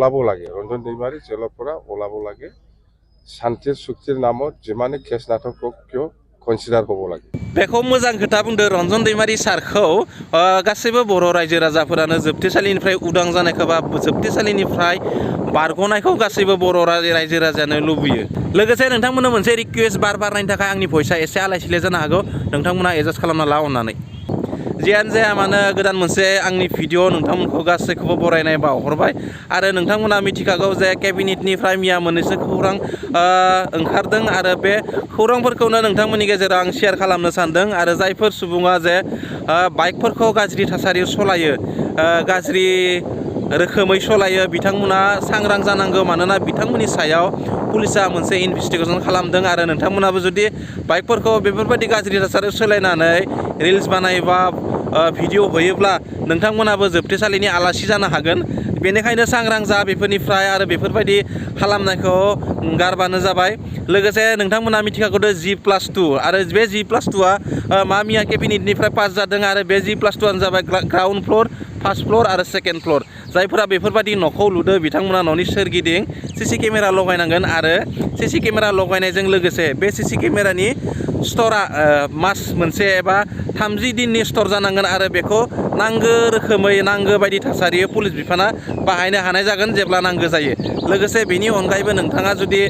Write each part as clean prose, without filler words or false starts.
ওলাব লাগে ৰঞ্জন दैमारि জেলৰ পৰা ওলাব লাগে শান্তিৰ চুক্তিৰ নামত যিমানে কেছ নাথাকক কিয় কনসিডাर হ'ব লাগে बेखौ मोजां खोथा बुंदो रन्जन दैमारि सारखौ गासैबो बर' रायजो राजाफोरानो जोबथेसालिनिफ्राय उदां जानायखौ बा जोबथेसालिनिफ्राय बारग'नायखौ गासैबो बर' रायजो राजानो लुबैयो लोगोसे नोंथांमोननो मोनसे रिक्वेस्ट बार नायनो थाखाय आंनि भइसआ एसे आलाय सिलाय जानो हागौ नोंथांमोना एडजास्ट खालामना ला अननानै जियानो जाया मानो गोदान मोनसे आंनि भिडिअ नोंथांमोनखौ गासैखौबो बरायनाय बावहरबाय आरो नोंथांमोना मिथिखागौ जे केबिनेटनिफ्राय मैया मोननैसो खौरां ओंखारदों आरो बे खौरांफोरखौनो नोंथांमोननि गेजेराव आं शेयार खालामनो सानदों आरो जायफोर सुबुङा जे बाइकफोरखौ गाज्रि थासारियाव सलायो गाज्रि रोखोमै सलायो बिथांमोना सांग्रां जानांगौ मानोना बिथांमोननि सायाव पुलिसा मोनसे इनभेस्टिगेसन खालामदों आरो नोंथांमोनाबो जुदि बाइकफोरखौ बेफोरबायदि गाज्रि थासारियाव सोलायनानै रिल्स बानायबा भिडिअ होयोब्ला नोंथांमोनाबो जोबथेसालिनि आलासि जानो हागोन बेनिखायनो सांग्रां जा बेफोरनिफ्राय आरो बेफोरबायदि खालामनायखौ गारबानो जाबाय लोगोसे नोंथांमोना मिथिखागौ G+2 आरो बे G+2आ मा मिया केबिनेटनिफ्राय पास जादों आरो बे G+2 आनो जाबाय ग्राउन्ड फ्लोर फार्स्ट फ्लोर आरो सेकेन्ड फ्लोर जायफोरा बेफोरबायदि न'खौ लुदो बिथांमोना न'नि सोरगिदिं सीसी केमेरा लगायनांगोन आरो सीसी केमेरा लगायनायजों लोगोसे बे सीसी केमेरानि स्टरा मास मोनसे एबा 30 दिननि स्टर जानांगोन आरो बेखौ नांगौ रोखोमै नांगौ बायदि थासारियाव पुलिस बिफाना बाहायनो हानाय जागोन जेब्ला नांगौ जायो लोगोसे बेनि अनगायैबो नोंथाङा जुदि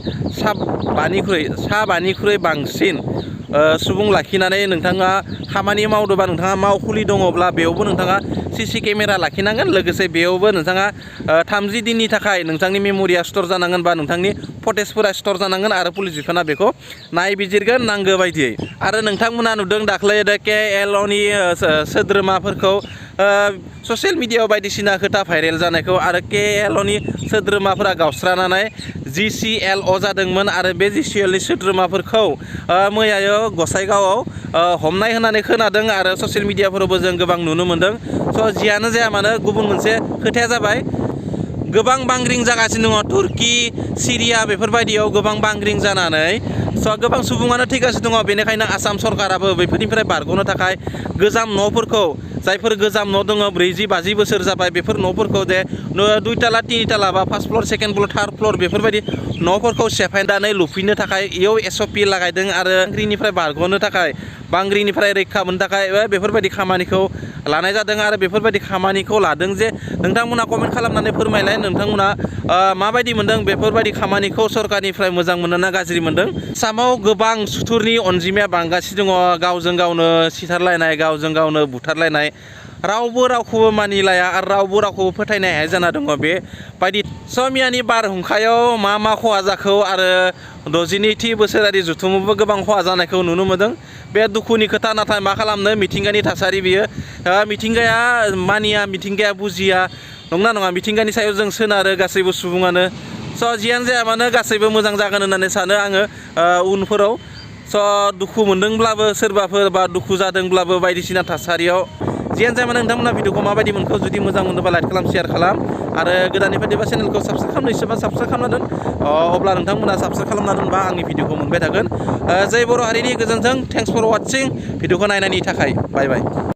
साबानिख्रुइ बांसिन सुबुं लाखिनानै नोंथाङा खामानि मावदोंबा नोंथाङा मावखुलि दङब्ला बेयावबो नोंथाङा सीसी केमेरा लाखिनांगोन लोगोसे बेयावबो नोंथाङा 30 दिननि थाखाय नोंथांनि मेम'रिया स्टर जानांगोन बा नोंथांनि फटेजफोरा स्टर जानांगोन आरो पुलिस बिफाना बेखौ नायबिजिरगोन नांगौ बायदियै आरो नोंथांमोना नुदों दाख्लै KLOनि सोद्रोमाफोरखौ ससियेल मिडियायाव बायदिसिना खोथा भाइरेल जानायखौ आरो KLOनि सोद्रोमाफोरा गावस्रानानै GCLO जादोंमोन आरो बे GCLनि सोद्रोमाफोरखौ मैयायो गसाइगावआव हमनाय होननानै खोनादों आरो ससियेल मिडियाफोरावबो जों गोबां नुनो मोनदों जियानो जाया मानो गुबुन मोनसे खोथाया जाबाय गोबां बांग्रिं जागासिनो दङ तुर्की सिरिया बेफोरबायदियाव गोबां बांग्रिं जानानै गोबां सुबुङानो थैगासिनो दङ बेनिखायनो आसाम सरकाराबो बेफोरनिफ्राय बारग'नो थाखाय गोजाम न'फोरखौ जायफोर गोजाम न' दङ 40-50 बोसोर जाबाय बेफोर न'फोरखौ जे 2 ताला 3 ताला बा first floor second floor third floor बेफोरबायदि न'फोरखौ सेफायनानै लुफिननो थाखाय इयाव SOP लागायदों आरो बांग्रिंनिफ्राय बारग'नो थाखाय बांग्रिंनिफ्राय रैखा मोननो थाखाय बेफोरबायदि खामानिखौ लानाय जादों आरो बेफोरबायदि खामानिखौ लादों जे नोंथांमोना कमेन्ट खालामनानै फोरमायलाय नोंथांमोना माबायदि मोनदों बेफोरबायदि खामानिखौ सरकारनिफ्राय मोजां मोनो ना गाज्रि मोनदों आसामाव गोबां सुथुरनि अनजिमाया बांगासिनो दङ गावजों गावनो सिथारलायनाय गावजों गावनो बुथारलायनाय रावबो रावखौबो मानिलाया आरो रावबो रावखौबो फोथायनो हाया जाना दङ बेबायदि मियानि बारहुंखायाव मा खहा जाखो आरो 62थि बोसोरारि जथुमावबो गोबां खहा जानायखौ नुनो मोनदों बे दुखुनि खोथा नाथाय मा खालामनो मिथिंगानि थासारि बियो मिथिंगाया मानिया मिथिंगाया बुजिया नंगौना नङा मिथिंगानि सायाव जों सोनारो गासैबो सुबुङानो जियानो जाया मानो गासैबो मोजां जागोन होननानै सानो आङो उनफोराव दुखु मोनदोंब्लाबो सोरबाफोर बा दुखु जादोंब्लाबो बायदिसिना थासारियाव जियानो जाया मानो नोंथांमोना भिडिअखौ माबायदि मोनखो जुदि मोजां मोनोबा लाइक खालाम शेयार खालाम आरो गोदाननिफ्राय देबा चेनेलखौ साबस्क्राइब खालामनोसोबा साबस्क्राइब खालामना दोन अब्ला नोंथांमोना साबस्क्राइब खालामना दोनबा आंनि भिडिअखौ मोनबाय थागोन जय बर' हारिनि गोजोन्थों थेंक्स फर वाचिं भिडिअखौ नायनायनि थाखाय बाय बाय